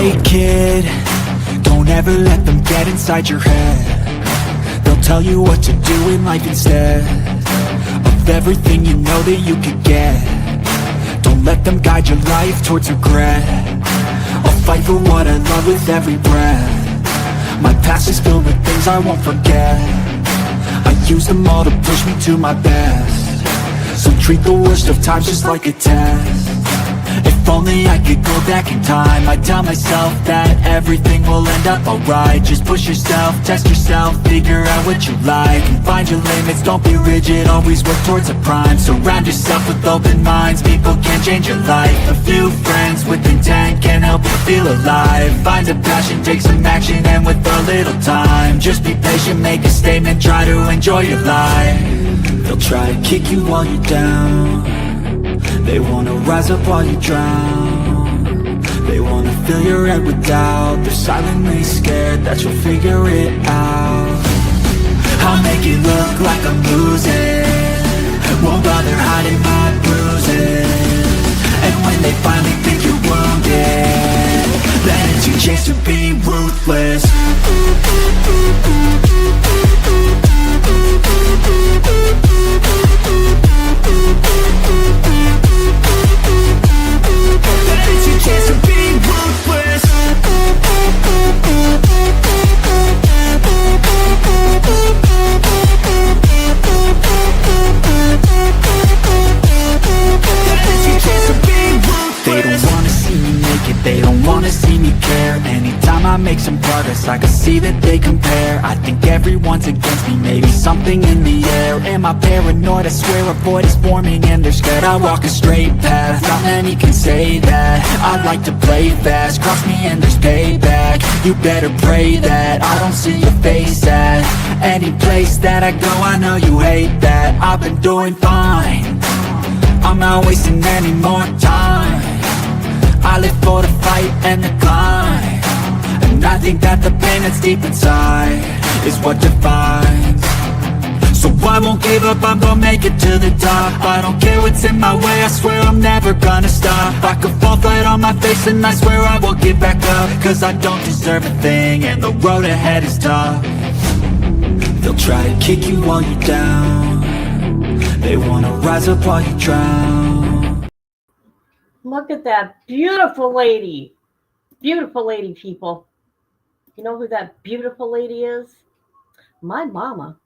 Hey kid, don't ever let them get inside your head. They'll tell you what to do in life instead of everything you know that you could get. Don't let them guide your life towards regret. I'll fight for what I love with every breath. My past is filled with things I won't forget. I use them all to push me to my best. So treat the worst of times just like a test. If only I could go back in time, I'd tell myself that everything will end up alright. Just push yourself, test yourself, figure out what you like, and find your limits, don't be rigid, always work towards a prime. Surround yourself with open minds, people can change your life. A few friends with intent can help you feel alive. Find a passion, take some action, and with a little time, just be patient, make a statement, try to enjoy your life. They'll try to kick you while you're down. They wanna rise up while you drown. They wanna fill your head with doubt. They're silently scared that you'll figure it out. I'll make it look like I'm losing, won't bother hiding my bruises. And when they finally think you're wounded, then it's your chance to be ruthless. It's your chance to be ruthless. They don't wanna see me make it, they don't wanna see me care. Anytime I make some progress, I can see that they compare. I think everyone's against me, maybe something in the air. Am I paranoid? I swear a void is forming and they're scared. I walk a straight path, not many can say that. I like to play fast, cross me and there's payback. You better pray that I don't see your face at any place that I go. I know you hate that. I've been doing fine, I'm not wasting any more time. I live for the fight and the climb, and I think that the pain that's deep inside is what defines. So I won't give up, I'm gonna make it to the top. I don't care what's in my way, I swear I'm never gonna stop. I could fall flat on my face and I swear I won't get back up, cause I don't deserve a thing and the road ahead is tough. They'll try to kick you while you're down. They wanna rise up while you drown. Look at that beautiful lady. Beautiful lady, people. You know who that beautiful lady is? My mama.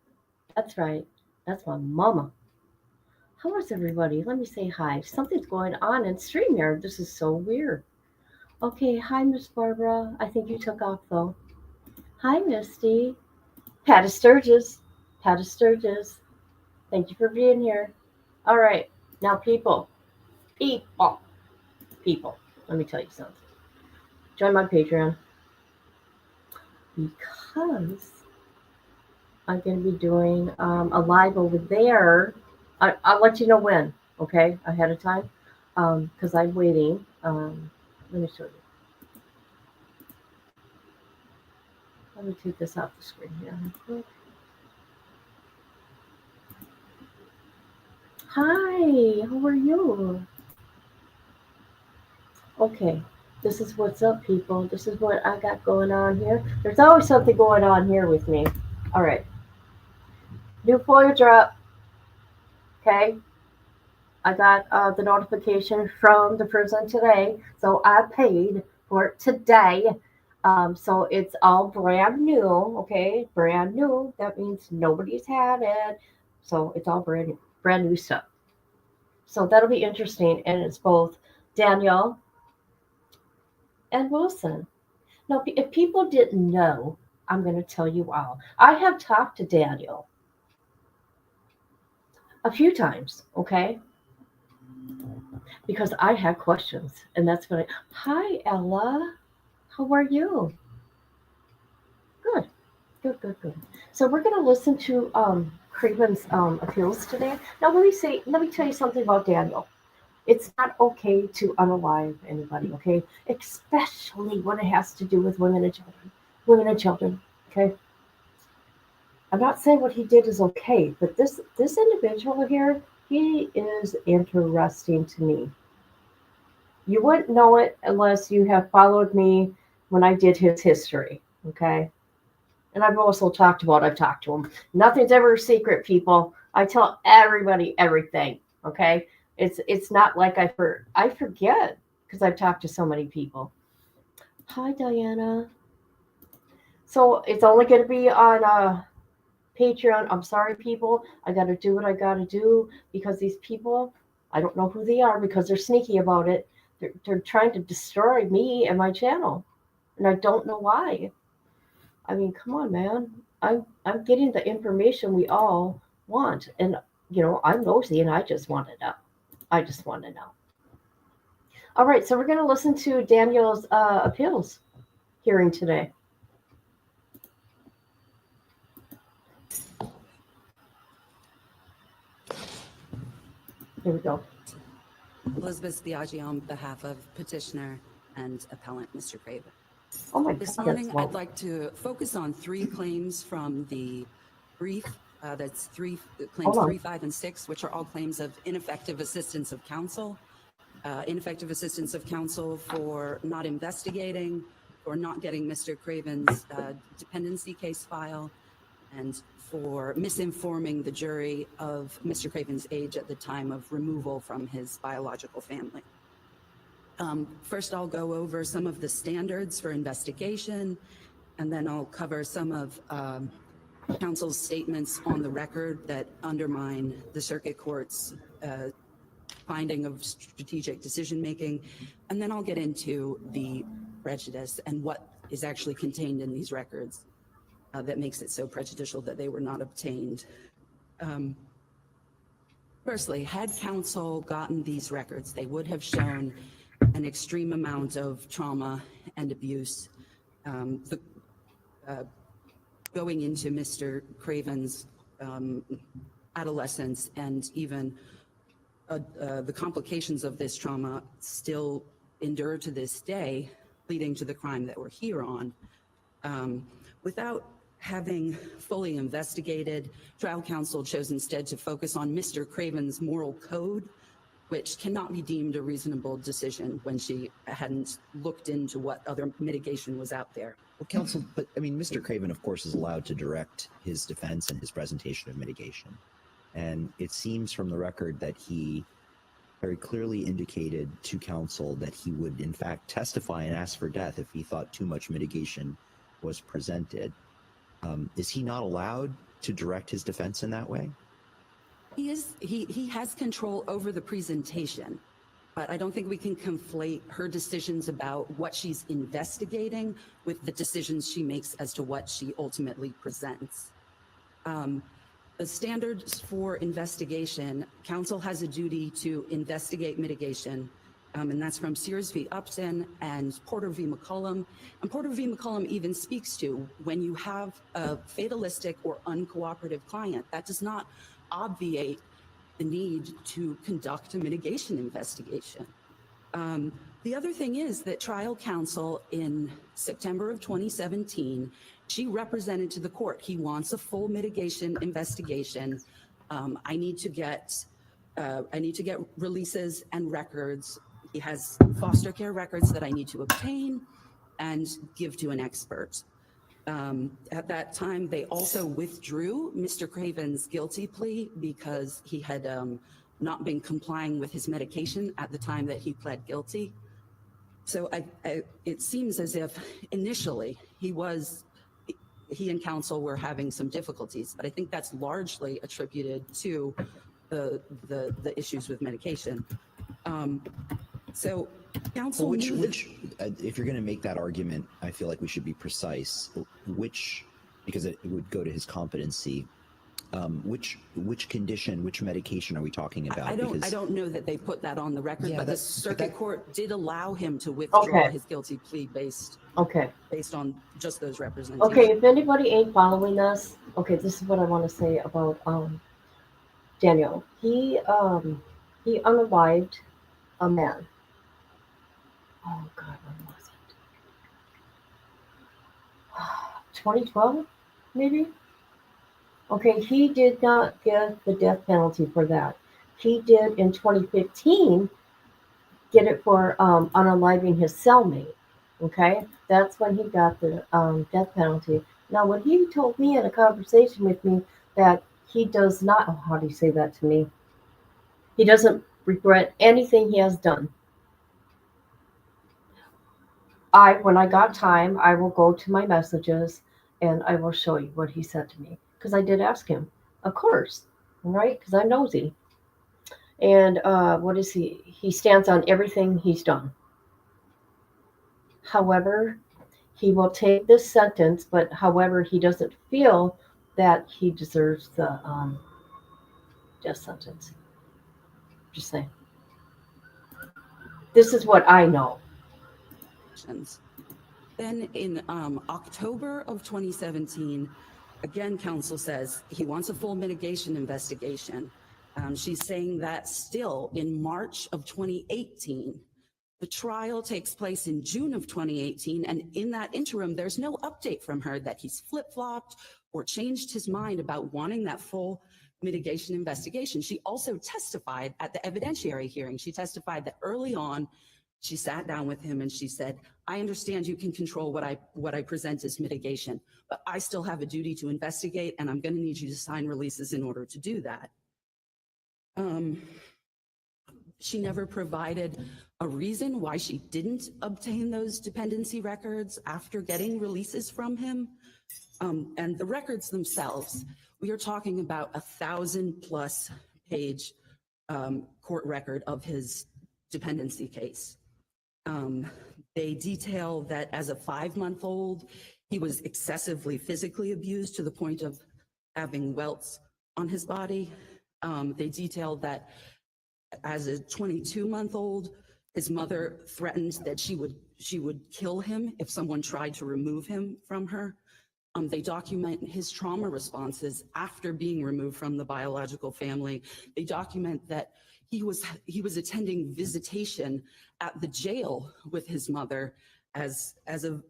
That's right. That's my mama. How is everybody? Let me say hi. Something's going on in StreamYard. This is so weird. Okay, hi, Miss Barbara. I think you took off, though. Hi, Misty. Patty Sturgis. Patty Sturgis. Thank you for being here. All right. Now, people. Let me tell you something. Join my Patreon. Because I'm going to be doing a live over there. I'll let you know when, okay, ahead of time, because I'm waiting. Let me show you. Let me take this off the screen here. Hi, how are you? Okay, this is what's up, people. This is what I got going on here. There's always something going on here with me. All right. New foil drop. Okay. I got the notification from the person today, so I paid for it today. So it's all brand new. Okay, brand new. That means nobody's had it. So it's all brand new stuff. So that'll be interesting, and it's both Danielle and Wilson. Now, if people didn't know, I'm going to tell you all. I have talked to Daniel a few times, okay? Because I had questions, and that's what Hi, Ella. How are you? Good. Good. So we're going to listen to Craven's appeals today. Now, let me tell you something about Daniel. It's not okay to unalive anybody, okay? Especially when it has to do with women and children, okay? I'm not saying what he did is okay, but this individual here, he is interesting to me. You wouldn't know it unless you have followed me when I did his history. Okay. And I've talked to him. Nothing's ever a secret, people. I tell everybody everything. Okay. It's not like I forget because I've talked to so many people. Hi, Diana. So it's only going to be on Patreon. I'm sorry, people. I got to do what I got to do because these people, I don't know who they are because they're sneaky about it. They're trying to destroy me and my channel, and I don't know why. I mean, come on, man. I'm getting the information we all want, and I'm nosy, and I just want to know. I just want to know. All right, so we're going to listen to Daniel's appeals hearing today. Here we go. Elizabeth Biaggi on behalf of petitioner and appellant Mr. Craven. Oh my This God, morning, I'd like to focus on 3 claims from the brief. That's claims 3, 5, and 6, which are all claims of ineffective assistance of counsel. Ineffective assistance of counsel for not investigating, for not getting Mr. Craven's dependency case file, and for misinforming the jury of Mr. Craven's age at the time of removal from his biological family. First, I'll go over some of the standards for investigation, and then I'll cover some of counsel's statements on the record that undermine the circuit court's finding of strategic decision-making, and then I'll get into the prejudice and what is actually contained in these records that makes it so prejudicial that they were not obtained. Firstly, had counsel gotten these records, they would have shown an extreme amount of trauma and abuse going into Mr. Craven's adolescence, and even the complications of this trauma still endure to this day, leading to the crime that we're here on. Without having fully investigated, trial counsel chose instead to focus on Mr. Craven's moral code, which cannot be deemed a reasonable decision when she hadn't looked into what other mitigation was out there. Well, counsel, but I mean, Mr. Craven, of course, is allowed to direct his defense and his presentation of mitigation. And it seems from the record that he very clearly indicated to counsel that he would, in fact, testify and ask for death if he thought too much mitigation was presented. Is he not allowed to direct his defense in that way? He has control over the presentation, but I don't think we can conflate her decisions about what she's investigating with the decisions she makes as to what she ultimately presents. The standards for investigation, counsel has a duty to investigate mitigation, and that's from Sears v. Upton and Porter v. McCollum. And Porter v. McCollum even speaks to when you have a fatalistic or uncooperative client, that does not obviate the need to conduct a mitigation investigation. The other thing is that trial counsel in September of 2017, she represented to the court, he wants a full mitigation investigation. I need to get releases and records. He has foster care records that I need to obtain and give to an expert. At that time, they also withdrew Mr. Craven's guilty plea because he had not been complying with his medication at the time that he pled guilty. So it seems as if initially he and counsel were having some difficulties, but I think that's largely attributed to the issues with medication. So counsel which if you're going to make that argument, I feel like we should be precise. Because it would go to his competency. Which condition, which medication are we talking about? I don't know that they put that on the record, but the circuit court did allow him to withdraw his guilty plea based on just those representations. Okay, if anybody ain't following us, okay, this is what I want to say about Daniel. He unalived a man. Oh God, when was it? 2012, maybe? Okay, he did not get the death penalty for that. He did in 2015 get it for unaliving his cellmate. Okay, that's when he got the death penalty. Now, when he told me in a conversation with me that he does not, oh, how do you say that to me? He doesn't regret anything he has done. When I got time, I will go to my messages and I will show you what he said to me. Because I did ask him, of course, right? Because I'm nosy. And what is he? He stands on everything he's done. However, he will take this sentence, but however, he doesn't feel that he deserves the death sentence. Just saying. This is what I know. Then in October of 2017, again, counsel says he wants a full mitigation investigation. She's saying that still in March of 2018. The trial takes place in June of 2018, and in that interim, there's no update from her that he's flip-flopped or changed his mind about wanting that full mitigation investigation. She also testified at the evidentiary hearing. She testified that early on, she sat down with him and she said, I understand you can control what I present as mitigation, but I still have a duty to investigate, and I'm going to need you to sign releases in order to do that. She never provided a reason why she didn't obtain those dependency records after getting releases from him. And the records themselves, we are talking about 1,000+ page court record of his dependency case. They detail that as a 5-month-old, he was excessively physically abused to the point of having welts on his body. They detail that as a 22-month-old, his mother threatened that she would kill him if someone tried to remove him from her. They document his trauma responses after being removed from the biological family. They document that he was attending visitation at the jail with his mother as a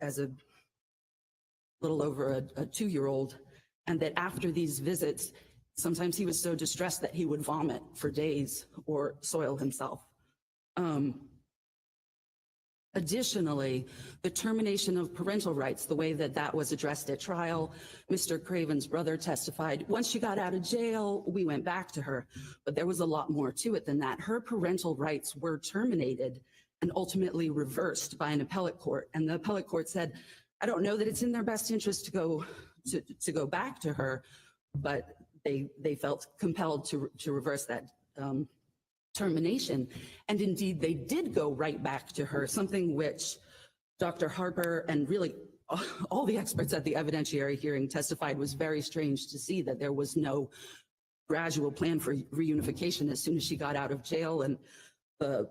little over a 2-year-old, and that after these visits, sometimes he was so distressed that he would vomit for days or soil himself. Additionally, the termination of parental rights, the way that was addressed at trial, Mr. Craven's brother testified, once she got out of jail, we went back to her. But there was a lot more to it than that. Her parental rights were terminated and ultimately reversed by an appellate court. And the appellate court said, I don't know that it's in their best interest to go back to her, but they felt compelled to reverse that termination. And indeed, they did go right back to her, something which Dr. Harper and really all the experts at the evidentiary hearing testified was very strange to see, that there was no gradual plan for reunification. As soon as she got out of jail and the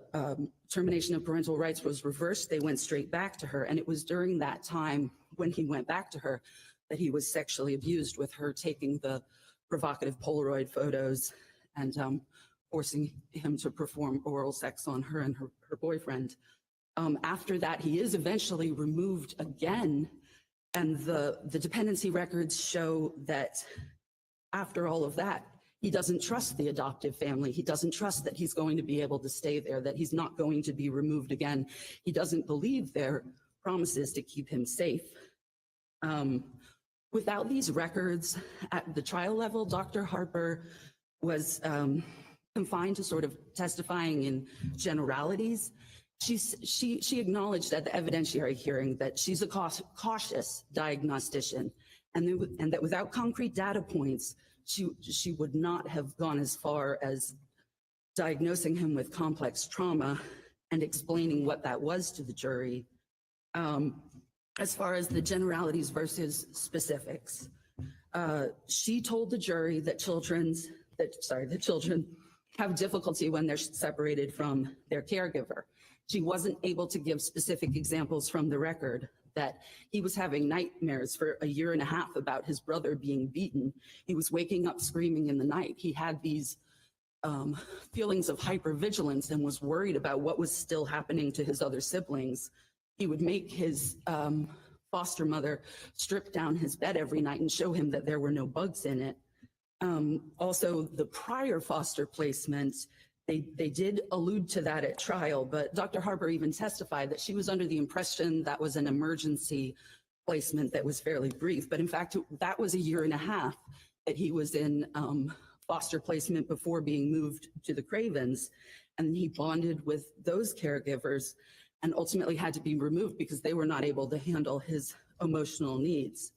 termination of parental rights was reversed, they went straight back to her. And it was during that time when he went back to her that he was sexually abused, with her taking the provocative Polaroid photos and forcing him to perform oral sex on her and her boyfriend. After that, he is eventually removed again, and the dependency records show that after all of that, he doesn't trust the adoptive family. He doesn't trust that he's going to be able to stay there, that he's not going to be removed again. He doesn't believe their promises to keep him safe. Without these records at the trial level, Dr. Harper was confined to sort of testifying in generalities. She acknowledged at the evidentiary hearing that she's a cautious diagnostician, and that without concrete data points, she would not have gone as far as diagnosing him with complex trauma and explaining what that was to the jury. As far as the generalities versus specifics, she told the jury that children have difficulty when they're separated from their caregiver. She wasn't able to give specific examples from the record, that he was having nightmares for 1.5 years about his brother being beaten. He was waking up screaming in the night. He had these feelings of hypervigilance and was worried about what was still happening to his other siblings. He would make his foster mother strip down his bed every night and show him that there were no bugs in it. Also, the prior foster placement, They did allude to that at trial, but Dr. Harper even testified that she was under the impression that was an emergency placement that was fairly brief. But in fact, that was a year and a half that he was in foster placement before being moved to the Cravens. And he bonded with those caregivers and ultimately had to be removed because they were not able to handle his emotional needs.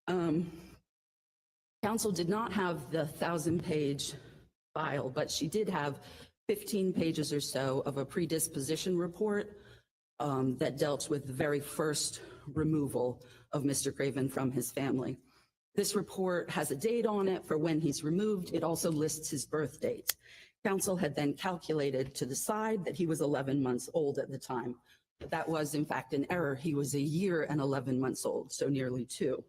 Counsel did not have the 1,000-page file, but she did have 15 pages or so of a predisposition report that dealt with the very first removal of Mr. Craven from his family. This report has a date on it for when he's removed. It also lists his birth date. Counsel had then calculated to the side that he was 11 months old at the time. But that was, in fact, an error. He was a year and 11 months old, so nearly 2.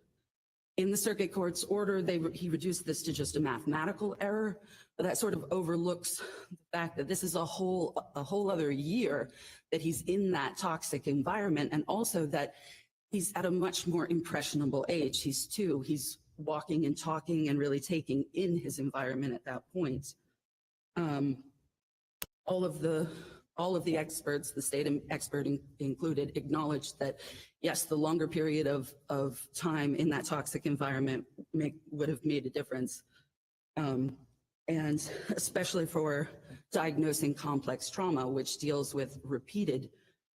In the circuit court's order, he reduced this to just a mathematical error, but that sort of overlooks the fact that this is a whole other year that he's in that toxic environment, and also that he's at a much more impressionable age. He's 2. He's walking and talking and really taking in his environment at that point. All of the experts, the state expert included, acknowledged that, yes, the longer period of time in that toxic environment would have made a difference. And especially for diagnosing complex trauma, which deals with repeated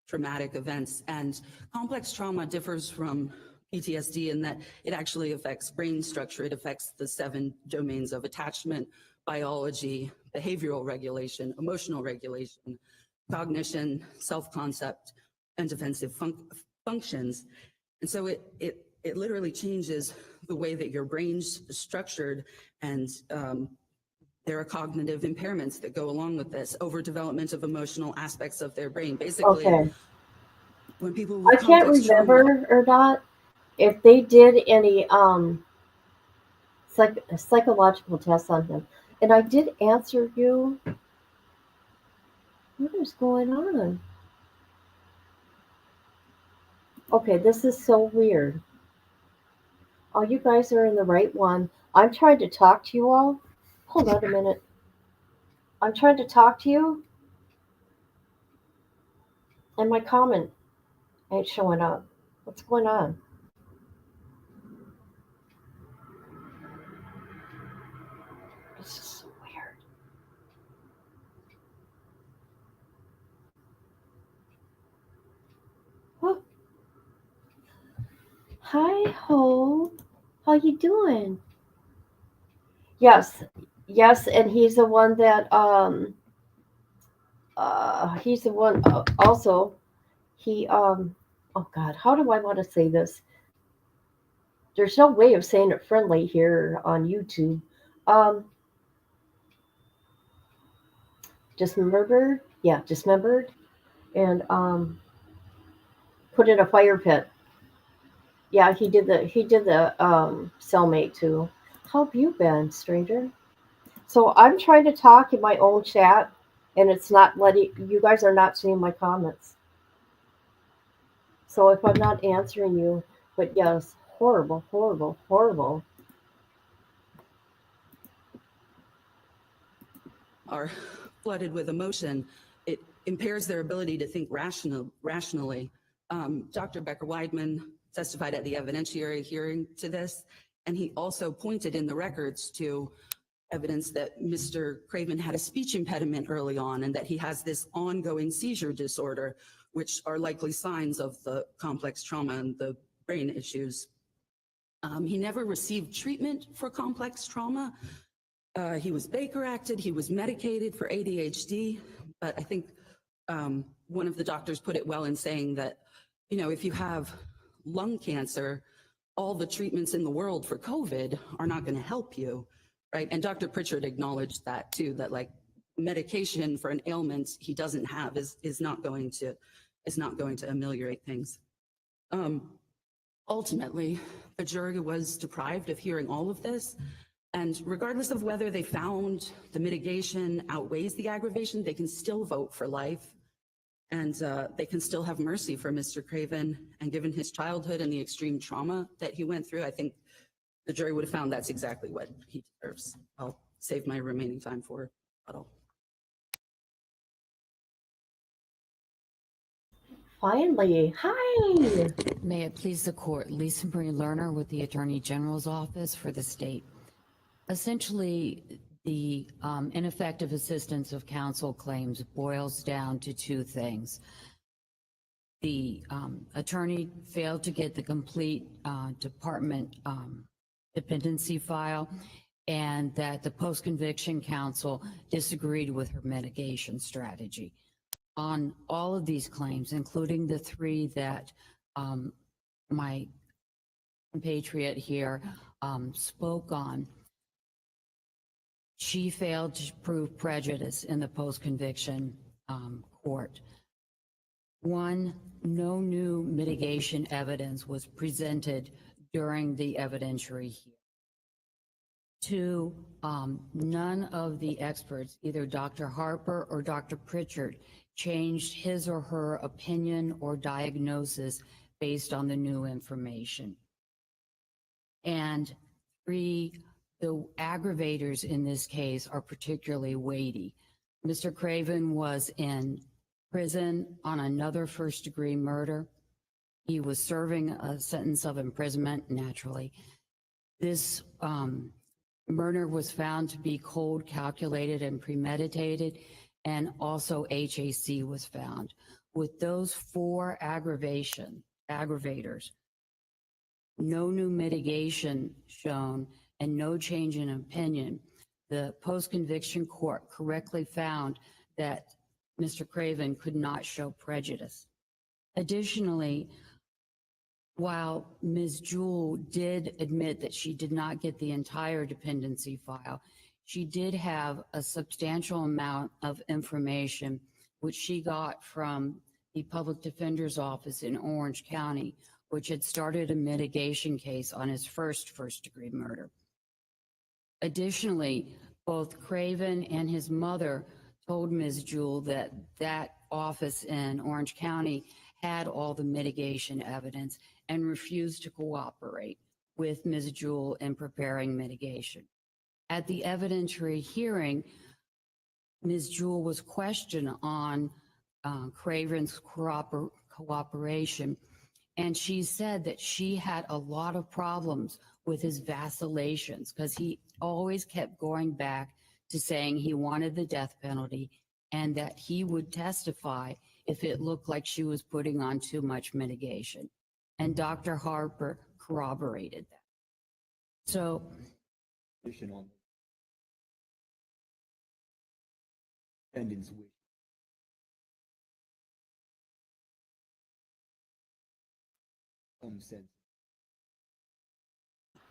traumatic events. And complex trauma differs from PTSD in that it actually affects brain structure. It affects the 7 domains of attachment, biology, behavioral regulation, emotional regulation, cognition, self-concept, and defensive functions. And so it literally changes the way that your brain's structured, and there are cognitive impairments that go along with this, overdevelopment of emotional aspects of their brain. Basically, Okay. when people I with can't complex remember trauma, or not if they did any psychological tests on him. And I did answer you. What is going on? Okay, this is so weird. Oh, you guys are in the right one. I'm trying to talk to you all. Hold on a minute. I'm trying to talk to you, and my comment ain't showing up. What's going on? This is so weird. Oh, hi, Hope. How you doing? Yes, yes, and he's the one that he's the one also he oh God, how do I want to say this? There's no way of saying it friendly here on YouTube. Um, dismembered, yeah, dismembered, and put in a fire pit. Yeah, he did the cellmate too. How have you been, stranger? So I'm trying to talk in my own chat, and it's not letting. You guys are not seeing my comments. So if I'm not answering you, but yes, horrible, horrible, horrible. are flooded with emotion, it impairs their ability to think rationally. Dr. Becker-Weidman testified at the evidentiary hearing to this, and he also pointed in the records to evidence that Mr. Craven had a speech impediment early on and that he has this ongoing seizure disorder, which are likely signs of the complex trauma and the brain issues. He never received treatment for complex trauma. He was Baker acted, he was medicated for ADHD, but I think one of the doctors put it well in saying that, you know, if you have lung cancer, all the treatments in the world for COVID are not going to help you, right? And Dr. Pritchard acknowledged that too, that like medication for an ailment he doesn't have is not going to ameliorate things. Ultimately, the jury was deprived of hearing all of this. And regardless of whether they found the mitigation outweighs the aggravation, they can still vote for life. And they can still have mercy for Mr. Craven. And given his childhood and the extreme trauma that he went through, I think the jury would have found that's exactly what he deserves. I'll save my remaining time for rebuttal. Finally, hi. May it please the court, Lisa Marie Lerner with the Attorney General's Office for the state. Essentially, the ineffective assistance of counsel claims boils down to two things. The attorney failed to get the complete department dependency file, and that the post-conviction counsel disagreed with her mitigation strategy. On all of these claims, including the three that my compatriot here spoke on, she failed to prove prejudice in the post-conviction court. One, no new mitigation evidence was presented during the evidentiary hearing. Two, none of the experts, either Dr. Harper or Dr. Pritchard, changed his or her opinion or diagnosis based on the new information. And three, the aggravators in this case are particularly weighty. Mr. Craven was in prison on another first-degree murder. He was serving a sentence of imprisonment, naturally. This murder was found to be cold, calculated, and premeditated, and also HAC was found. With those four aggravators, no new mitigation shown, and no change in opinion, the post-conviction court correctly found that Mr. Craven could not show prejudice. Additionally, while Ms. Jewell did admit that she did not get the entire dependency file, she did have a substantial amount of information which she got from the public defender's office in Orange County, which had started a mitigation case on his first-degree murder. Additionally, both Craven and his mother told Ms. Jewell that that office in Orange County had all the mitigation evidence and refused to cooperate with Ms. Jewell in preparing mitigation. At the evidentiary hearing, Ms. Jewell was questioned on Craven's cooperation, and she said that she had a lot of problems with his vacillations because he always kept going back to saying he wanted the death penalty and that he would testify if it looked like she was putting on too much mitigation. And Dr. Harper corroborated that. So, On defendant's wish. Some sense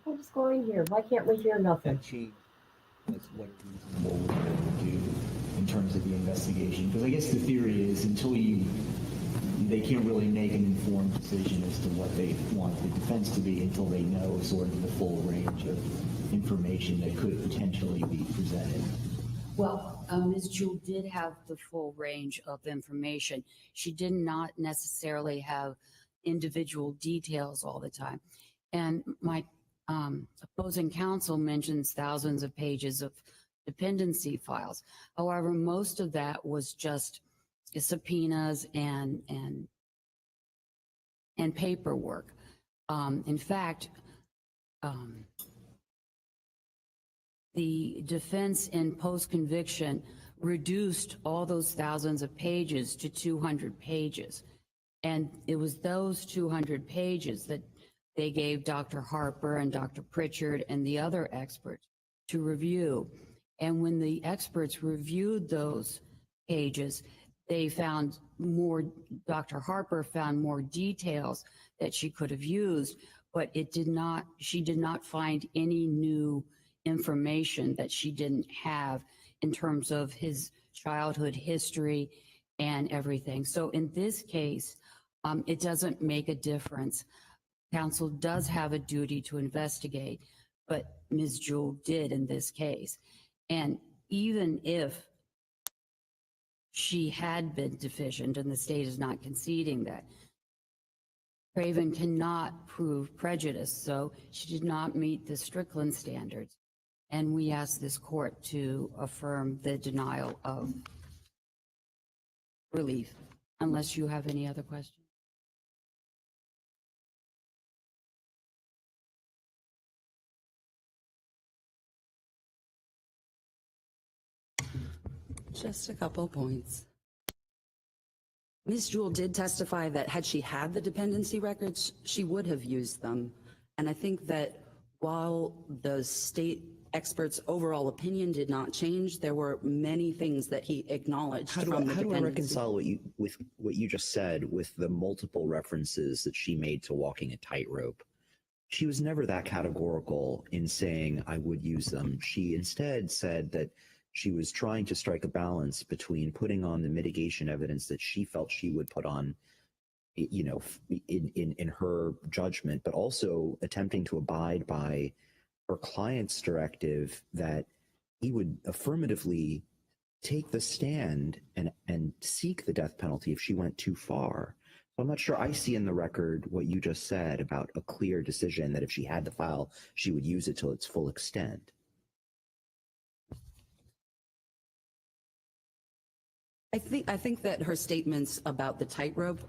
What is going here? Why can't we hear nothing? that change was what reasonable would be able to do in terms of the investigation. Because I guess the theory is they can't really make an informed decision as to what they want the defense to be until they know sort of the full range of information that could potentially be presented. well, Ms. Jewell did have the full range of information. She did not necessarily have individual details all the time. And my opposing counsel mentions thousands of pages of dependency files. However, most of that was just subpoenas and paperwork. In fact, the defense in post-conviction reduced all those thousands of pages to 200 pages. And it was those 200 pages that they gave Dr. Harper and Dr. Pritchard and the other experts to review. And when the experts reviewed those pages, they found more, Dr. Harper found more details that she could have used, but she did not find any new information that she didn't have in terms of his childhood history and everything. So in this case, it doesn't make a difference. Counsel does have a duty to investigate, but Ms. Jewell did in this case. And even if she had been deficient, and the state is not conceding that, Craven cannot prove prejudice, so she did not meet the Strickland standards. And we ask this court to affirm the denial of relief. unless you have any other questions. Just a couple points. Ms. Jewell did testify that had she had the dependency records, she would have used them. And I think that while the state expert's overall opinion did not change, there were many things that he acknowledged How do from the I dependency. reconcile what you just said with the multiple references that she made to walking a tightrope? She was never that categorical in saying I would use them. She instead said that she was trying to strike a balance between putting on the mitigation evidence that she felt she would put on, you know, in her judgment, but also attempting to abide by her client's directive that he would affirmatively take the stand and seek the death penalty if she went too far. So I'm not sure I see in the record what you just said about a clear decision that if she had the file, she would use it till its full extent. I think that her statements about the tightrope,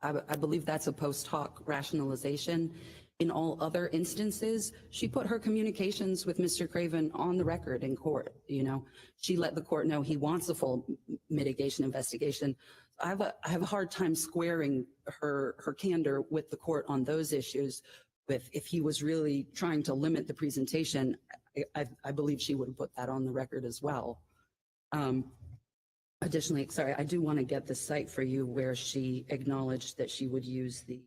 I believe that's a post hoc rationalization. In all other instances, she put her communications with Mr. Craven on the record in court. You know, she let the court know he wants a full mitigation investigation. I have a hard time squaring her candor with the court on those issues. With if he was really trying to limit the presentation, I believe she would have put that on the record as well. Additionally, sorry, I do want to get the site for you where she acknowledged that she would use the.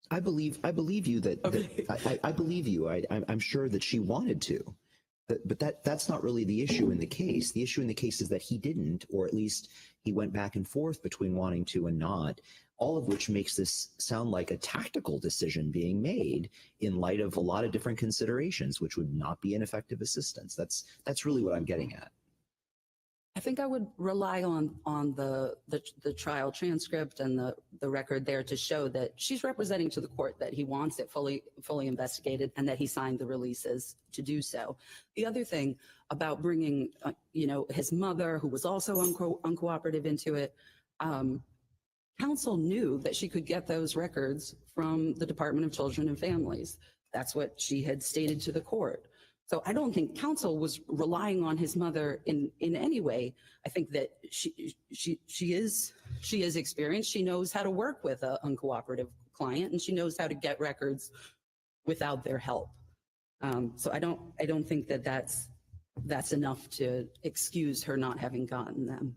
I believe you that, Okay. I believe you. I'm sure that she wanted to, but that's not really the issue in the case. The issue in the case is that he didn't, or at least he went back and forth between wanting to and not, all of which makes this sound like a tactical decision being made in light of a lot of different considerations, which would not be ineffective assistance. That's really what I'm getting at. I think I would rely on the trial transcript and the record there to show that she's representing to the court that he wants it fully investigated and that he signed the releases to do so. The other thing about bringing, his mother, who was also uncooperative into it, counsel knew that she could get those records from the Department of Children and Families. That's what she had stated to the court. So I don't think counsel was relying on his mother in any way. I think that she is experienced. She knows how to work with an uncooperative client, and she knows how to get records without their help. So I don't think that that's enough to excuse her not having gotten them.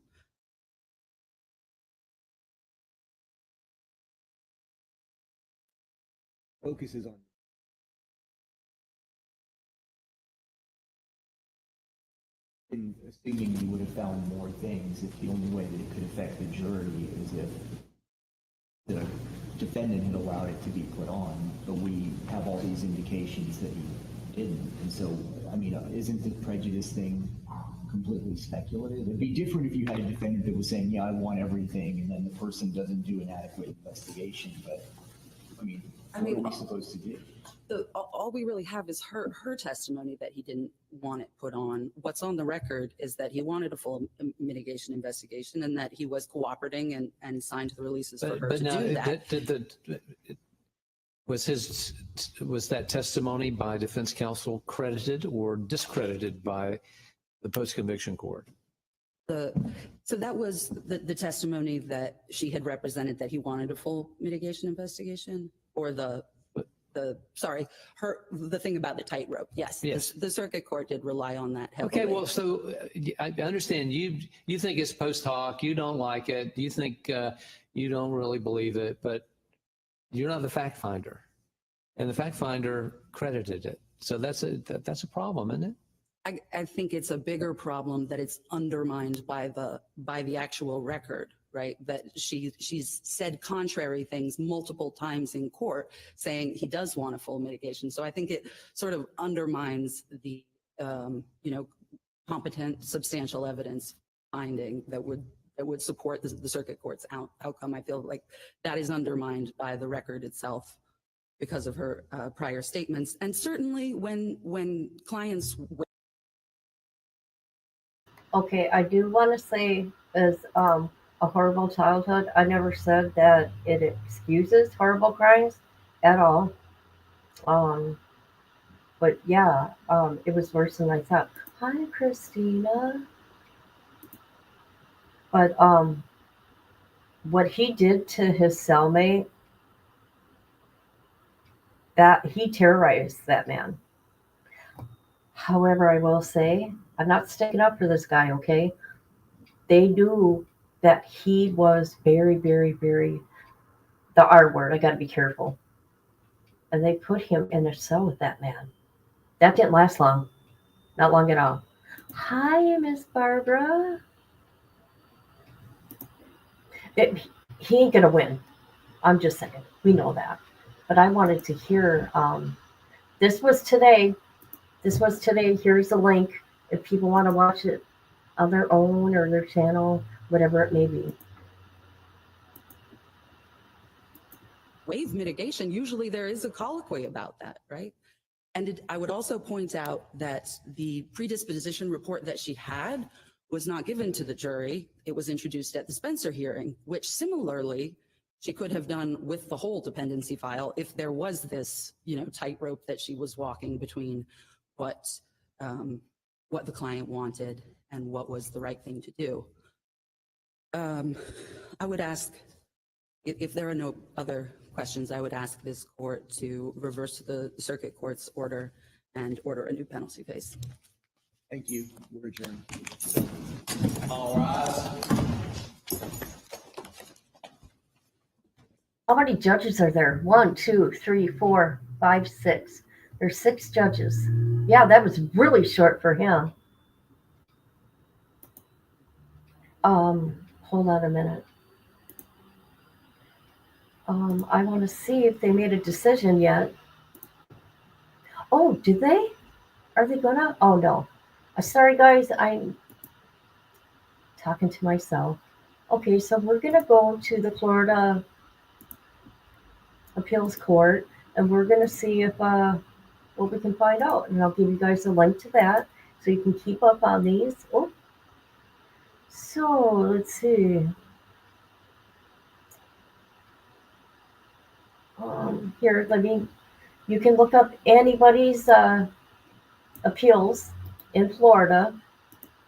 Focuses on in assuming you would have found more things if the only way that it could affect the jury is if the defendant had allowed it to be put on, but we have all these indications that he didn't. And so, I mean, isn't the prejudice thing completely speculative? It'd be different if you had a defendant that was saying, yeah, I want everything, and then the person doesn't do an adequate investigation. But, what are we supposed to do? All we really have is her testimony that he didn't want it put on. What's on the record is that he wanted a full mitigation investigation and that he was cooperating and signed the releases for her to do that. Was that testimony by defense counsel credited or discredited by the post-conviction court? So that was the testimony that she had represented, that he wanted a full mitigation investigation, or the thing about the tightrope. Yes. The circuit court did rely on that heavily. Okay, well, so I understand you think it's post hoc, you don't like it, you think you don't really believe it, but you're not the fact finder, and the fact finder credited it. So that's a problem, isn't it? I think it's a bigger problem that it's undermined by the actual record, right? That she's said contrary things multiple times in court, saying he does want a full mitigation. So I think it sort of undermines the competent, substantial evidence finding that would support the circuit court's outcome. I feel like that is undermined by the record itself because of her prior statements, and certainly when clients. Okay, I do want to say is a horrible childhood. I never said that it excuses horrible crimes at all. Um, but yeah, it was worse than I thought. Hi, Christina. But what he did to his cellmate, that he terrorized that man. However, I will say, I'm not sticking up for this guy, okay? They knew that he was very, very, very, the R word, I gotta be careful. And they put him in a cell with that man. That didn't last long, not long at all. Hi, Miss Barbara. It, he ain't gonna win. I'm just saying, we know that. But I wanted to hear, this was today. This was today. Here's the link if people want to watch it on their own or their channel, whatever it may be. Waive mitigation, usually there is a colloquy about that, right? And I would also point out that the predisposition report that she had was not given to the jury. It was introduced at the Spencer hearing, which similarly she could have done with the whole dependency file if there was this, tightrope that she was walking between what the client wanted and what was the right thing to do. I would ask, if there are no other questions, I would ask this court to reverse the circuit court's order and order a new penalty phase. Thank you. We're adjourned. All rise. How many judges are there? 1, 2, 3, 4, 5, 6. There's 6 judges. Yeah, that was really short for him. Hold on a minute. I want to see if they made a decision yet. Oh, did they? Are they gonna? Oh no. Sorry guys, I'm talking to myself. Okay, so we're gonna go to the Florida Appeals Court and we're gonna see if what we can find out. And I'll give you guys a link to that so you can keep up on these. Oh, so let's see. Here, you can look up anybody's appeals in Florida.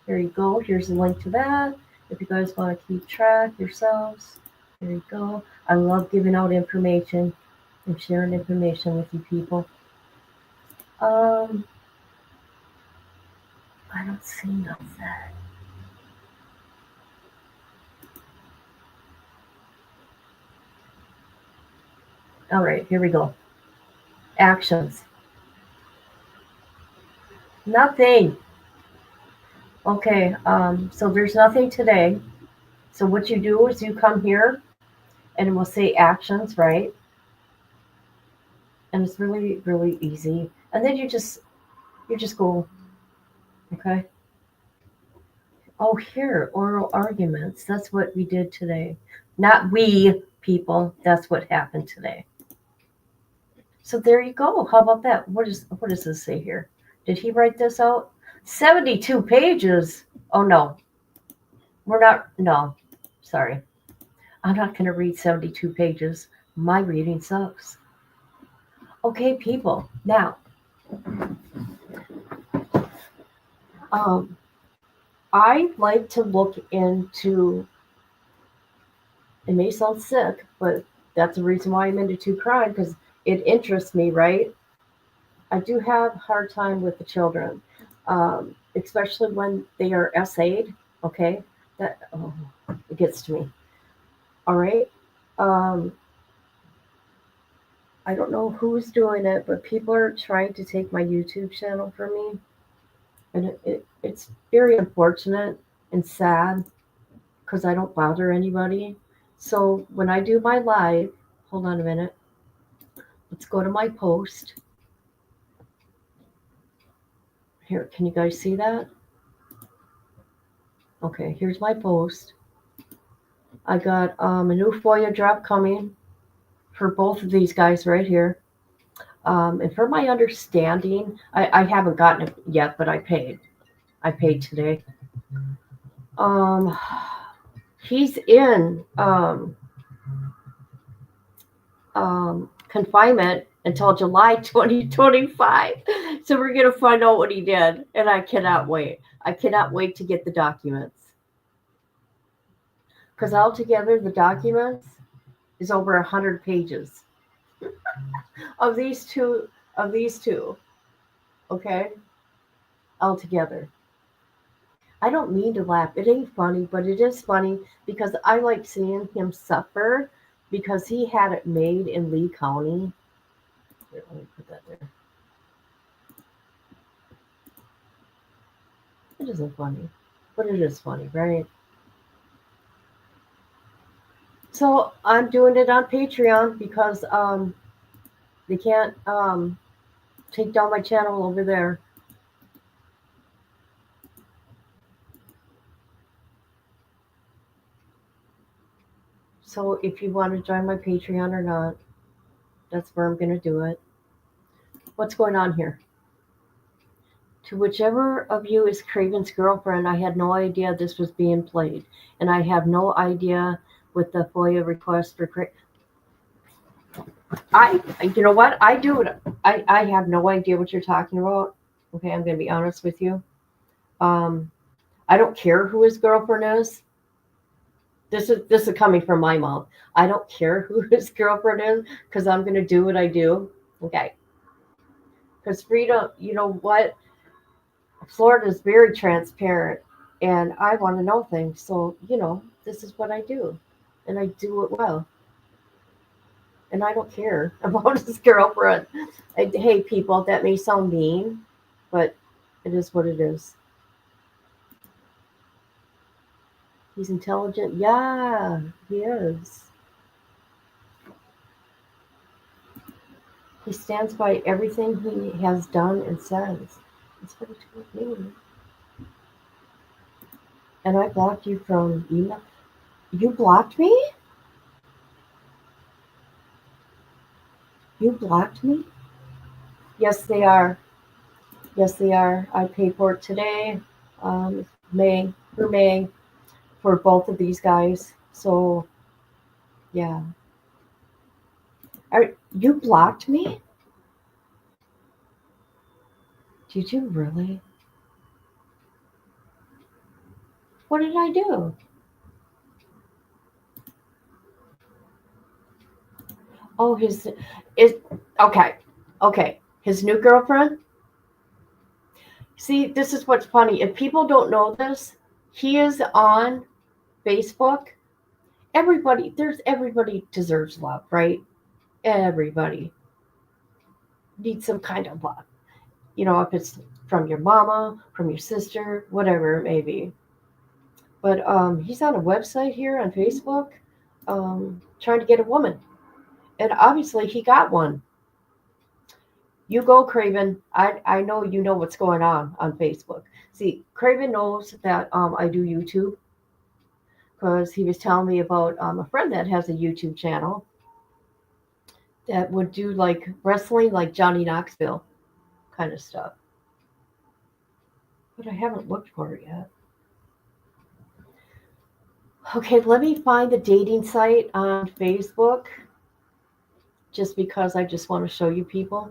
There you go. Here's a link to that. If you guys want to keep track yourselves, there you go. I love giving out information and sharing information with you people. I don't see nothing. All right, here we go. Actions. Nothing. Okay, so there's nothing today. So what you do is you come here and it will say actions, right? And it's really, really easy. And then you just go, okay? Oh, here, oral arguments. That's what we did today. Not we, people. That's what happened today. So there you go. How about that? What does this say here? Did he write this out? 72 pages. Oh, no. No. Sorry. I'm not going to read 72 pages. My reading sucks. Okay, people. Now, I like to look into, it may sound sick, but that's the reason why I'm into true crime, because it interests me, right? I do have a hard time with the children, especially when they are SA'd, okay? It gets to me. All right? I don't know who's doing it, but people are trying to take my YouTube channel from me. And it's very unfortunate and sad because I don't bother anybody. So when I do my live, hold on a minute. Let's go to my post. Here, can you guys see that? Okay, here's my post. I got a new FOIA drop coming for both of these guys right here. And from my understanding, I haven't gotten it yet, but I paid. I paid today. he's in confinement until July 2025. So we're going to find out what he did. And I cannot wait. I cannot wait to get the documents. Because altogether, the documents is over 100 pages of these two. Okay, altogether. I don't mean to laugh. It ain't funny, but it is funny because I like seeing him suffer because he had it made in Lee County. Here, let me put that there. It isn't funny, but it is funny, right? So I'm doing it on Patreon because they can't take down my channel over there. So if you want to join my Patreon or not, that's where I'm going to do it. What's going on here? To whichever of you is Craven's girlfriend, I had no idea this was being played. And I have no idea with the FOIA request for Craven. You know what? I have no idea what you're talking about. Okay, I'm going to be honest with you. I don't care who his girlfriend is. This is coming from my mouth. I don't care who his girlfriend is because I'm going to do what I do. Okay. Because freedom, you know what? Florida is very transparent and I want to know things. So, this is what I do. And I do it well. And I don't care about his girlfriend. Hey, people, that may sound mean, but it is what it is. He's intelligent. Yeah, he is. He stands by everything he has done and says. That's what he told me. And I blocked you from email. You blocked me? You blocked me? Yes, they are. Yes, they are. I paid for it today. May for both of these guys. So, yeah. You blocked me? Did you really? What did I do? Oh, okay. His new girlfriend? See, this is what's funny. If people don't know this, he is on Facebook. Everybody deserves love, right? Everybody needs some kind of love. If it's from your mama, from your sister, whatever it may be. But he's on a website here on Facebook trying to get a woman. And obviously he got one. You go, Craven. I know you know what's going on Facebook. See, Craven knows that I do YouTube because he was telling me about a friend that has a YouTube channel that would do like wrestling, like Johnny Knoxville kind of stuff. But I haven't looked for it yet. Okay, let me find the dating site on Facebook just because I just want to show you people.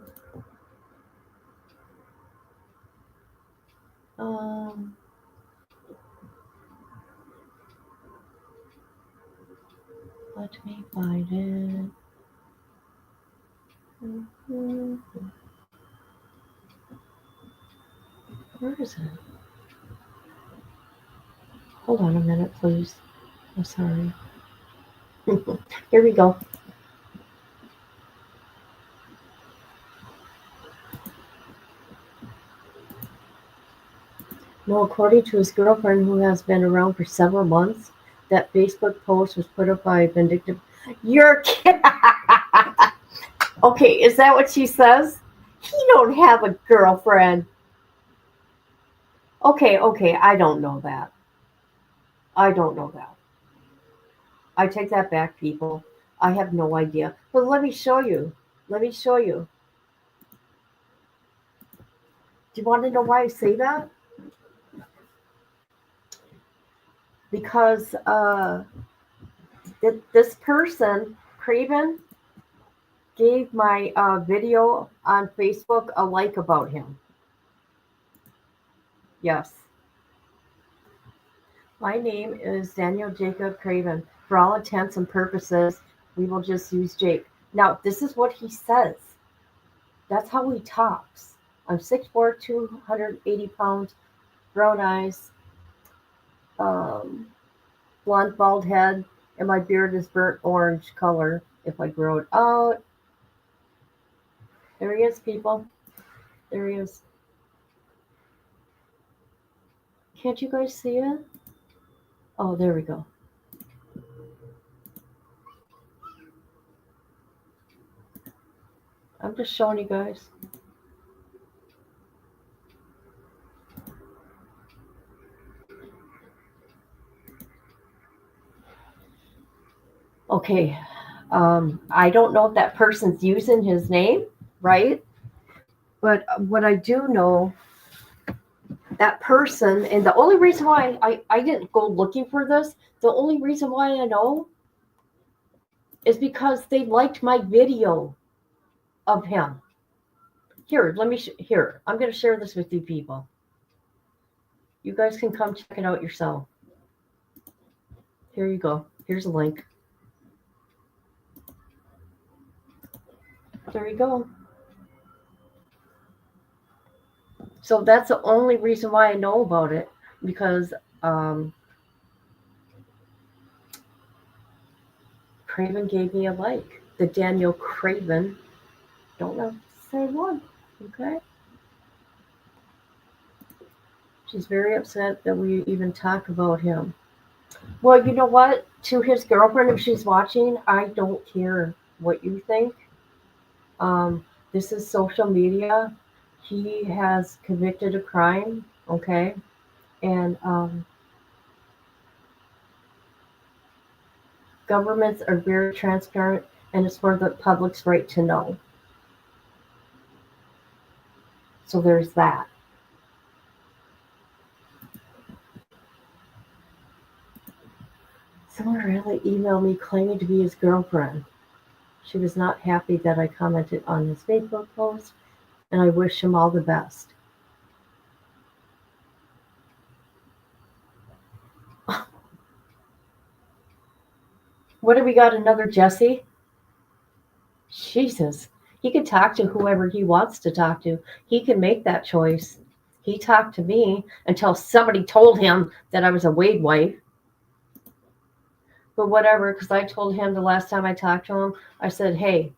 Let me find it. Where is it? Hold on a minute, please. I'm sorry. Here we go. No, according to his girlfriend, who has been around for several months, that Facebook post was put up by vindictive. You're kidding. Okay, is that what she says? He don't have a girlfriend. Okay, I don't know that. I take that back, people. I have no idea. But let me show you. Do you want to know why I say that? because this person, Craven, gave my video on Facebook a like about him. Yes. My name is Daniel Jacob Craven. For all intents and purposes, we will just use Jake. Now, this is what he says. That's how he talks. I'm 6'4", 280 pounds, brown eyes, blonde bald head, and my beard is burnt orange color if I grow it out. There he is, people. There he is. Can't you guys see it? Oh, there we go. I'm just showing you guys. Okay. I don't know if that person's using his name, right? But what I do know, that person, and the only reason why I didn't go looking for this, the only reason why I know is because they liked my video of him. Here, let me, here, I'm going to share this with you people. You guys can come check it out yourself. Here you go. Here's a link. There you go. So that's the only reason why I know about it, because Craven gave me a like. The Daniel Craven. Don't know if it's the same one. Okay. She's very upset that we even talk about him. Well, you know what? To his girlfriend, if she's watching, I don't care what you think. This is social media. He has convicted a crime, okay? And governments are very transparent, and it's for the public's right to know. So there's that. Someone really emailed me claiming to be his girlfriend. She was not happy that I commented on his Facebook post, and I wish him all the best. What have we got? Another Jesse? Jesus. He can talk to whoever he wants to talk to. He can make that choice. He talked to me until somebody told him that I was a Wade wife. But whatever, because I told him the last time I talked to him, I said, hey,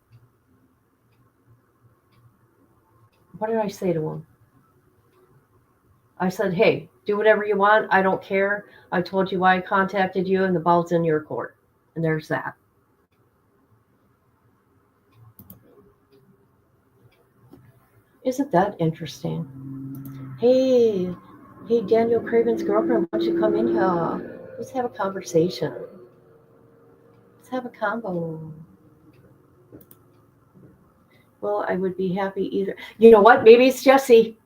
what did I say to him? I said, hey, do whatever you want. I don't care. I told you why I contacted you, and the ball's in your court. And there's that. Isn't that interesting? Hey, Daniel Craven's girlfriend, why don't you come in here? Let's have a conversation. Let's have a combo. Well, I would be happy either. You know what? Maybe it's Jesse.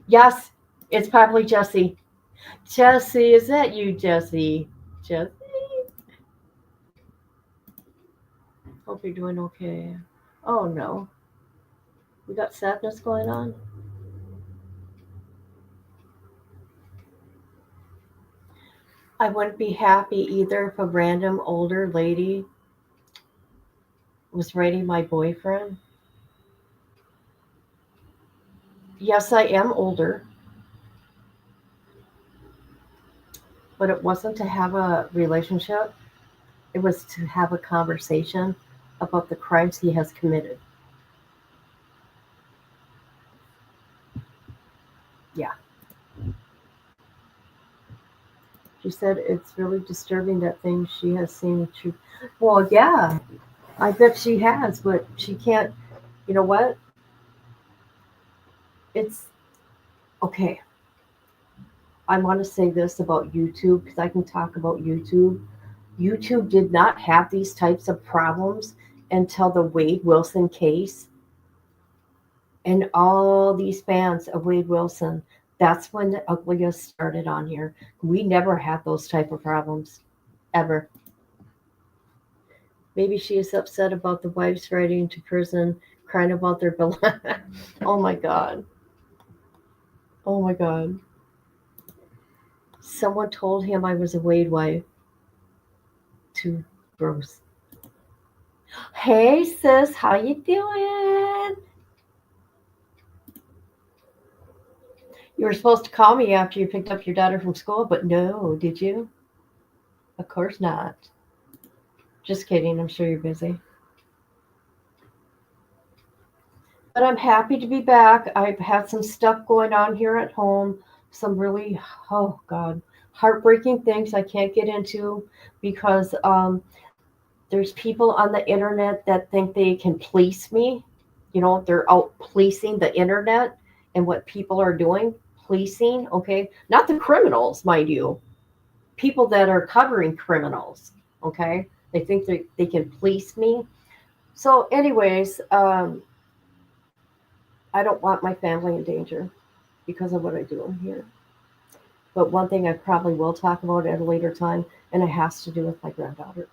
Yes, it's probably Jesse. Jesse, is that you, Jesse? Jesse? Hope you're doing okay. Oh, no. We got sadness going on? I wouldn't be happy either if a random older lady was writing my boyfriend. Yes, I am older. But it wasn't to have a relationship. It was to have a conversation about the crimes he has committed. Yeah. She said it's really disturbing that things she has seen true. Well, yeah, I bet she has, but she can't. You know what? It's okay. I want to say this about YouTube because I can talk about YouTube. YouTube did not have these types of problems until the Wade Wilson case. And all these fans of Wade Wilson, That's when the ugliness started on here. We never had those type of problems, ever. Maybe she is upset about the wives riding to prison, crying about their bill. Oh my God. Oh my God. Someone told him I was a Wade wife. Too gross. Hey sis, how you doing? You were supposed to call me after you picked up your daughter from school, but no, did you? Of course not. Just kidding, I'm sure you're busy. But I'm happy to be back. I've had some stuff going on here at home, some really, oh God, heartbreaking things I can't get into because there's people on the internet that think they can police me. You know, they're out policing the internet and what people are doing, policing, okay? Not the criminals, mind you, people that are covering criminals, okay? They think they can police me. So, anyways, I don't want my family in danger because of what I do in here. But one thing I probably will talk about at a later time, and it has to do with my granddaughter.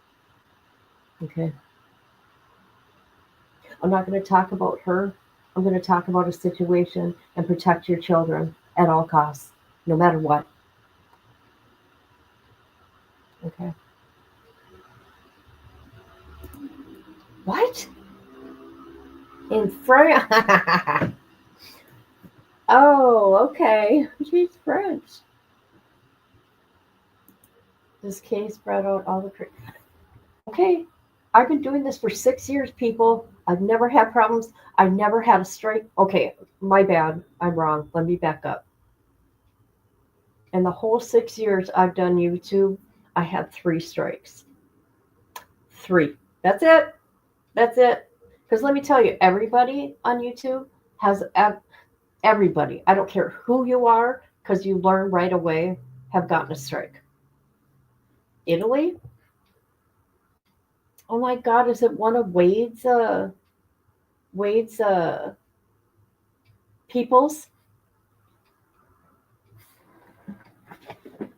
Okay. I'm not going to talk about her. I'm going to talk about a situation and protect your children at all costs, no matter what. Okay. What? In France? Oh, okay. She's French. This case brought out all the. Okay. I've been doing this for 6 years, people. I've never had problems. I've never had a strike. Okay, my bad. I'm wrong. Let me back up. In the whole 6 years I've done YouTube, I had 3 strikes. 3. That's it. That's it. Because let me tell you, everybody on YouTube has everybody. I don't care who you are, because you learn right away, have gotten a strike. Italy? Oh my God, is it one of Wade's peoples?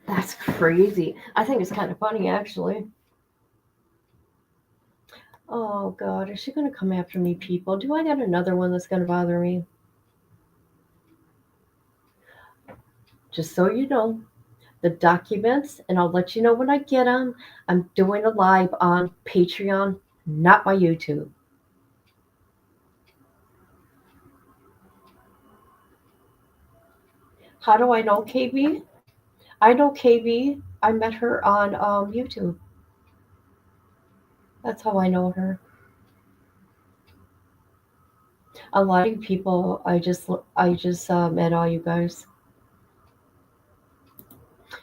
That's crazy. I think it's kind of funny, actually. Oh God, is she gonna come after me, people? Do I got another one that's gonna bother me? Just so you know, the documents, and I'll let you know when I get them. I'm doing a live on Patreon, not my YouTube. How do I know KB? I know KB. I met her on YouTube. That's how I know her. A lot of people, I just met all you guys,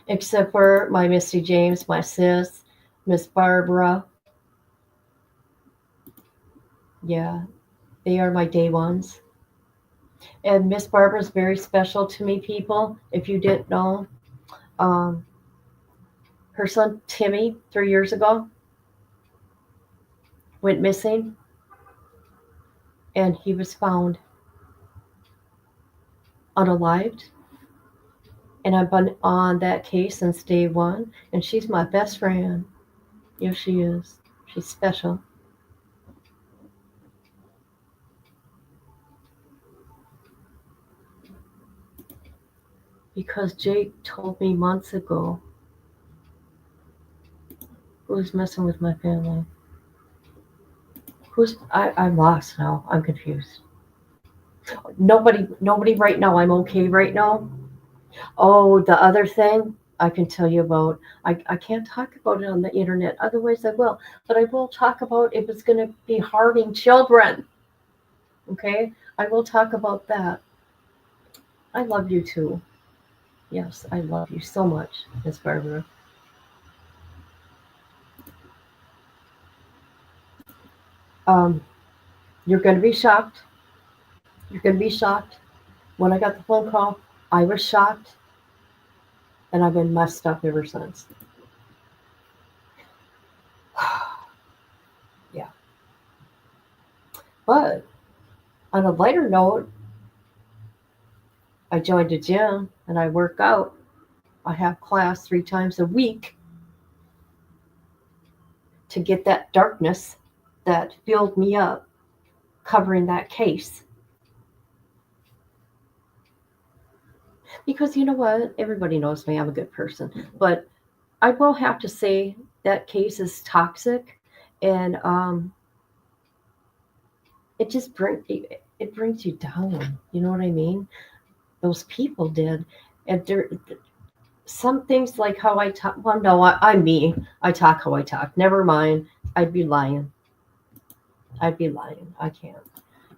except for my Misty James, my sis, Miss Barbara. Yeah, they are my day ones. And Miss Barbara's very special to me, people. If you didn't know, um, her son Timmy, 3 years ago, went missing, and he was found unalived. And I've been on that case since day one, and she's my best friend. Yes, she is. She's special. Because Jake told me months ago who's messing with my family. I'm lost now. I'm confused. Nobody right now. I'm okay right now. Oh, the other thing I can tell you about, I can't talk about it on the internet, otherwise I will. But I will talk about if it's going to be harming children. Okay? I will talk about that. I love you too. Yes, I love you so much, Miss Barbara. Um, you're going to be shocked. You're going to be shocked. When I got the phone call, I was shocked, and I've been messed up ever since. Yeah. But on a lighter note, I joined a gym and I work out. I have class 3 times a week to get that darkness that filled me up, covering that case. Because you know what? Everybody knows me. I'm a good person. But I will have to say that case is toxic, and it just it brings you down. You know what I mean? Those people did, and there some things like how I talk. Well, no, I'm me. I talk how I talk. Never mind. I'd be lying. I'd be lying. I can't.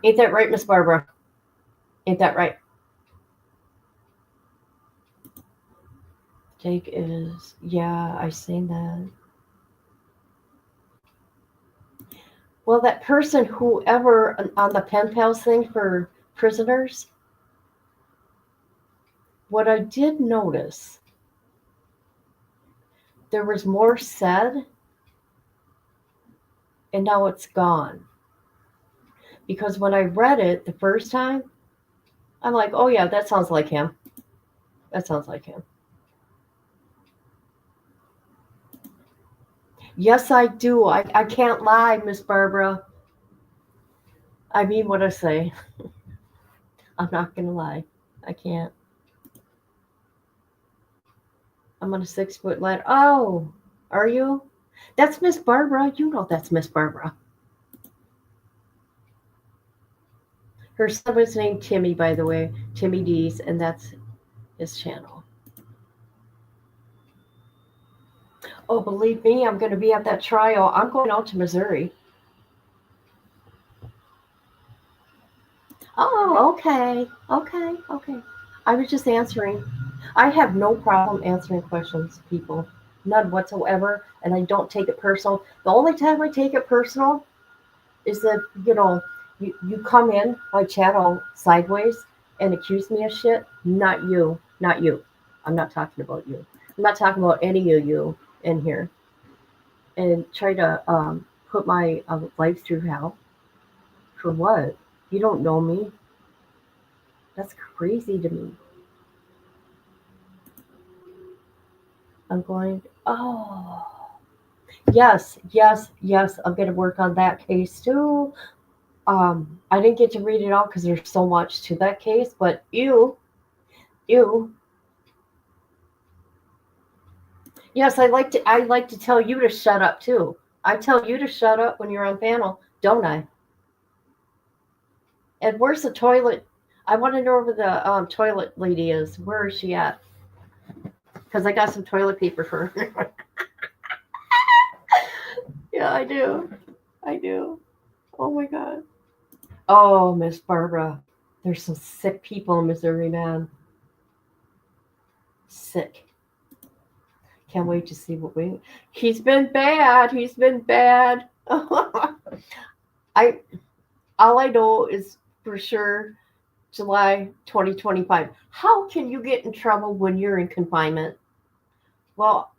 Ain't that right, Miss Barbara? Ain't that right? Jake is, yeah, I seen that. Well, that person, whoever on the pen pals thing for prisoners, what I did notice, there was more said, and now it's gone. Because when I read it the first time, I'm like, oh yeah, that sounds like him. That sounds like him. Yes, I do. I can't lie, Miss Barbara. I mean what I say. I'm not going to lie. I can't. I'm on a 6-foot ladder. Oh, are you? That's Miss Barbara. You know that's Miss Barbara. Her son was named Timmy, by the way. Timmy D's, and that's his channel. Oh, believe me, I'm going to be at that trial. I'm going out to Missouri. Oh, okay. Okay. I was just answering. I have no problem answering questions, people. None whatsoever. And I don't take it personal. The only time I take it personal is that, you come in my channel sideways and accuse me of shit. Not you. Not you. I'm not talking about you. I'm not talking about any of you in here. And try to put my life through hell. For what? You don't know me. That's crazy to me. I'm going, oh, yes. I'm going to work on that case too. I didn't get to read it all because there's so much to that case, but you. Yes, I like to tell you to shut up too. I tell you to shut up when you're on panel, don't I? And where's the toilet? I want to know where the toilet lady is. Where is she at? Because I got some toilet paper for her. Yeah, I do. Oh my God. Oh, Miss Barbara. There's some sick people in Missouri, man. Sick. Can't wait to see what He's been bad. All I know is for sure July 2025. How can you get in trouble when you're in confinement? Well,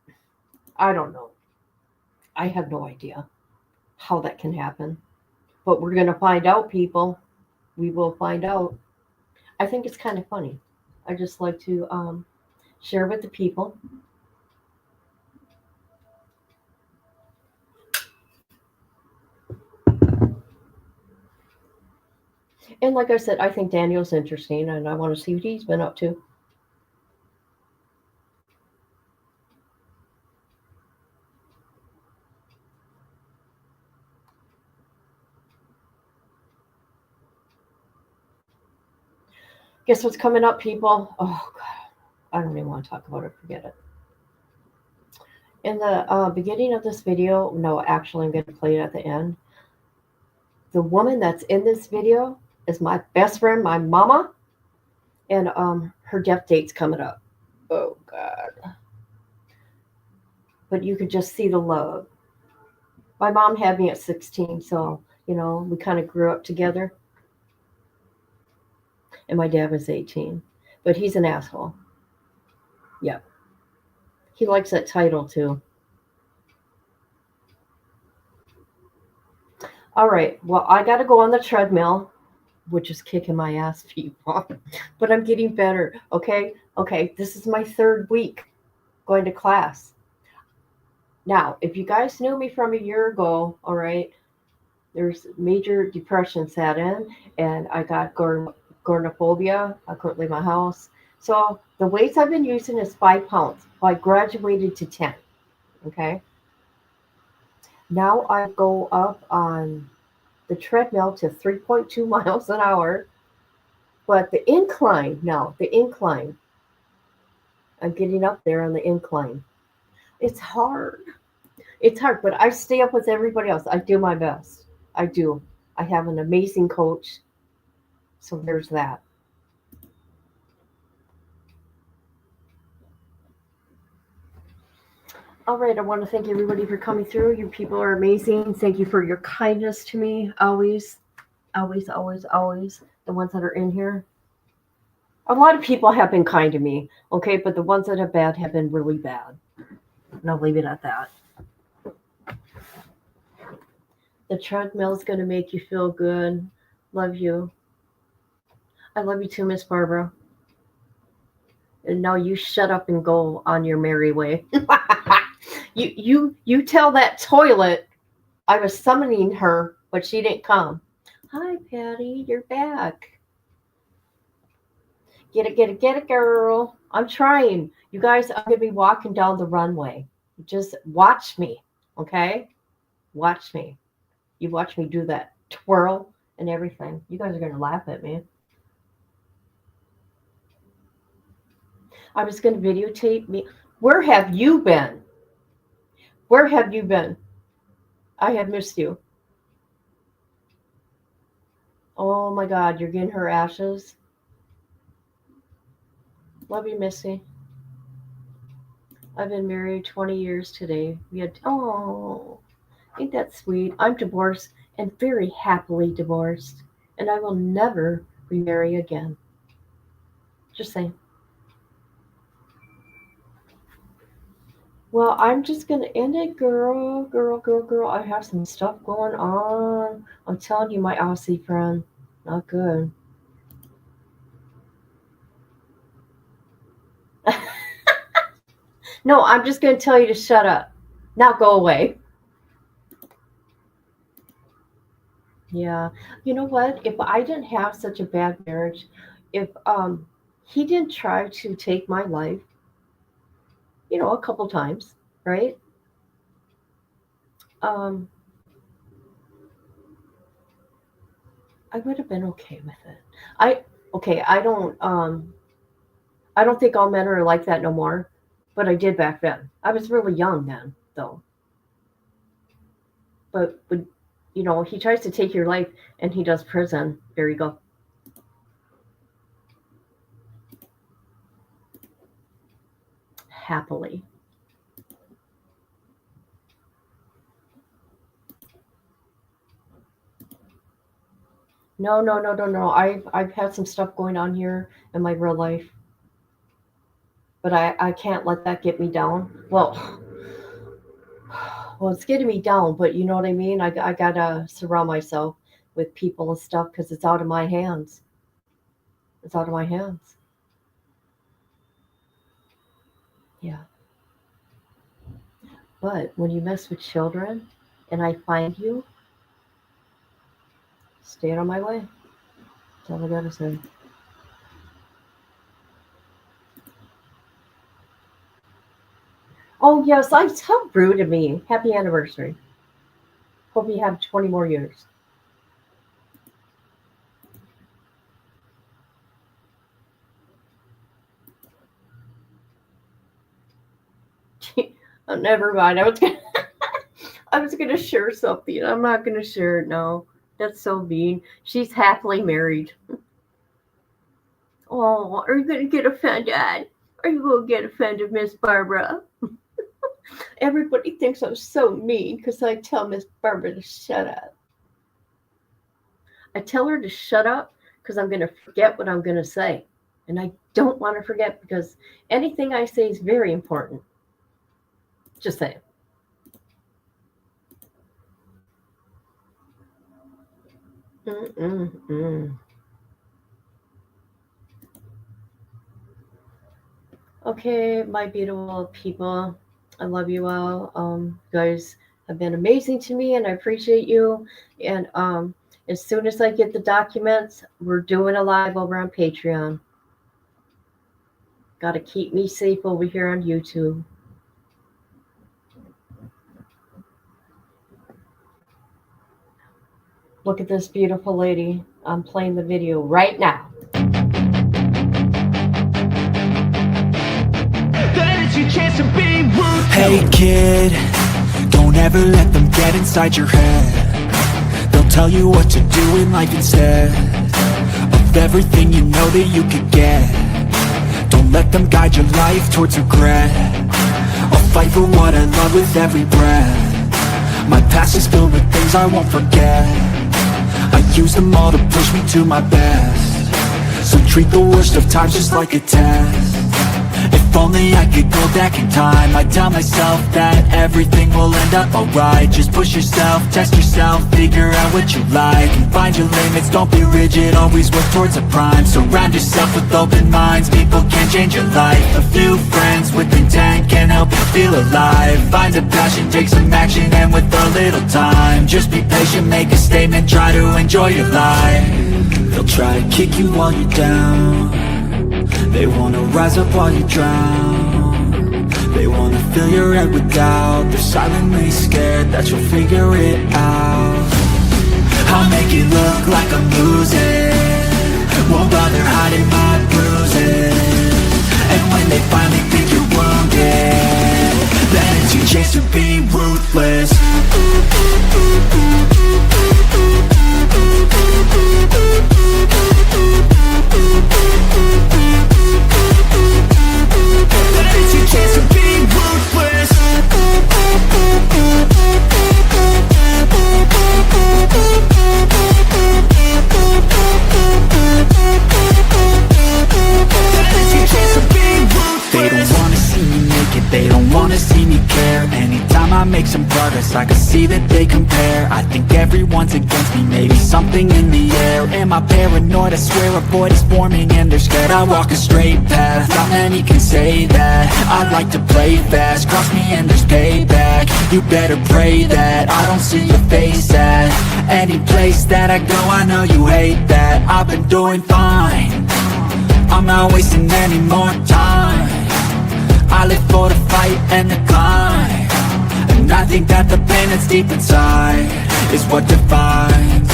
I don't know. I have no idea how that can happen. But we're going to find out, people. We will find out. I think it's kind of funny. I just like to share with the people. And like I said, I think Daniel's interesting, and I want to see what he's been up to. Guess what's coming up, people? Oh, God. I don't even want to talk about it. Forget it. In the beginning of this video, no, actually, I'm going to play it at the end. The woman that's in this video is my best friend, my mama, and her death date's coming up. Oh, God. But you could just see the love. My mom had me at 16, so, we kind of grew up together. And my dad was 18. But he's an asshole. Yep. He likes that title, too. All right. Well, I got to go on the treadmill. which is kicking my ass, people. But I'm getting better. Okay. Okay. This is my 3rd week going to class. Now, if you guys knew me from a year ago, all right, there's major depression set in, and I got gornophobia. I couldn't leave my house. So the weights I've been using is 5 pounds. Well, I graduated to 10. Okay. Now I go up on the treadmill to 3.2 miles an hour. But the incline, now, the incline, I'm getting up there on the incline. It's hard. It's hard, but I stay up with everybody else. I do my best. I do. I have an amazing coach. So there's that. All right. I want to thank everybody for coming through. You people are amazing. Thank you for your kindness to me. Always, always, always, always. The ones that are in here. A lot of people have been kind to me. Okay. But the ones that are bad have been really bad. And I'll leave it at that. The treadmill's going to make you feel good. Love you. I love you too, Miss Barbara. And now you shut up and go on your merry way. You tell that toilet I was summoning her, but she didn't come. Hi, Patty, you're back. Get it, girl. I'm trying. You guys, I'm gonna be walking down the runway. Just watch me, okay? Watch me. You watch me do that twirl and everything. You guys are gonna laugh at me. I was gonna videotape me. Where have you been? Where have you been? I have missed you. Oh my God, you're getting her ashes. Love you, Missy. I've been married 20 years today. We had, oh, ain't that sweet? I'm divorced and very happily divorced, and I will never remarry again. Just saying. Well, I'm just gonna end it, girl, girl, girl, girl. I have some stuff going on. I'm telling you, my Aussie friend, not good. No, I'm just gonna tell you to shut up. Now go away. Yeah. You know what? If I didn't have such a bad marriage, if he didn't try to take my life, a couple times, right? Um I would have been okay with it. I okay, I don't think all men are like that no more, but I did back then. I was really young then, though. But he tries to take your life and he does prison. There you go. Happily. No, no, no, no, no. I've had some stuff going on here in my real life, but I can't let that get me down. Well, it's getting me down, but you know what I mean. I gotta surround myself with people and stuff because it's out of my hands. It's out of my hands. Yeah. But when you mess with children, and I find you, stay out of my way. That's all I gotta say. Oh yes, how rude of me. Happy anniversary. Hope you have 20 more years. Oh, never mind. I was gonna share something. I'm not gonna share it now. That's so mean. She's happily married. Oh, are you gonna get offended? Are you gonna get offended, Miss Barbara? Everybody thinks I'm so mean because I tell Miss Barbara to shut up. I tell her to shut up because I'm gonna forget what I'm gonna say. And I don't want to forget because anything I say is very important. Just saying. Mm-mm-mm. Okay, my beautiful people, I love you all. You guys have been amazing to me, and I appreciate you. And as soon as I get the documents, we're doing a live over on Patreon. Got to keep me safe over here on YouTube. Look at this beautiful lady. I'm playing the video right now. Hey kid, don't ever let them get inside your head. They'll tell you what to do in life instead of everything you know that you could get. Don't let them guide your life towards regret. I'll fight for what I love with every breath. My past is filled with things I won't forget. I use them all to push me to my best. So treat the worst of times just like a test. If only I could go back in time, I'd tell myself that everything will end up alright. Just push yourself, test yourself, figure out what you like, and find your limits, don't be rigid, always work towards a prime. Surround yourself with open minds, people can change your life. A few friends with intent can help you feel alive. Find a passion, take some action, and with a little time, just be patient, make a statement, try to enjoy your life. They'll try to kick you while you're down. They wanna rise up while you drown. They wanna fill your head with doubt. They're silently scared that you'll figure it out. I'll make it look like I'm losing, won't bother hiding my bruises. And when they finally think you're wounded, then it's your chance to be ruthless. They don't wanna see me care. Anytime I make some progress, I can see that they compare. I think everyone's against me, maybe something in the air. Am I paranoid? I swear a void is forming and they're scared. I walk a straight path, not many can say that. I like to play fast, cross me and there's payback. You better pray that I don't see your face at any place that I go. I know you hate that. I've been doing fine, I'm not wasting any more time. I live for the fight and the climb, and I think that the pain that's deep inside is what defines.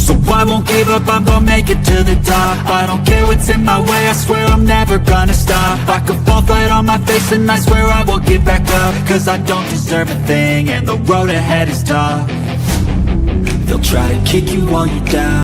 So I won't give up, I'm gonna make it to the top. I don't care what's in my way, I swear I'm never gonna stop. I could fall flat on my face and I swear I won't get back up, cause I don't deserve a thing and the road ahead is tough. They'll try to kick you while you're down.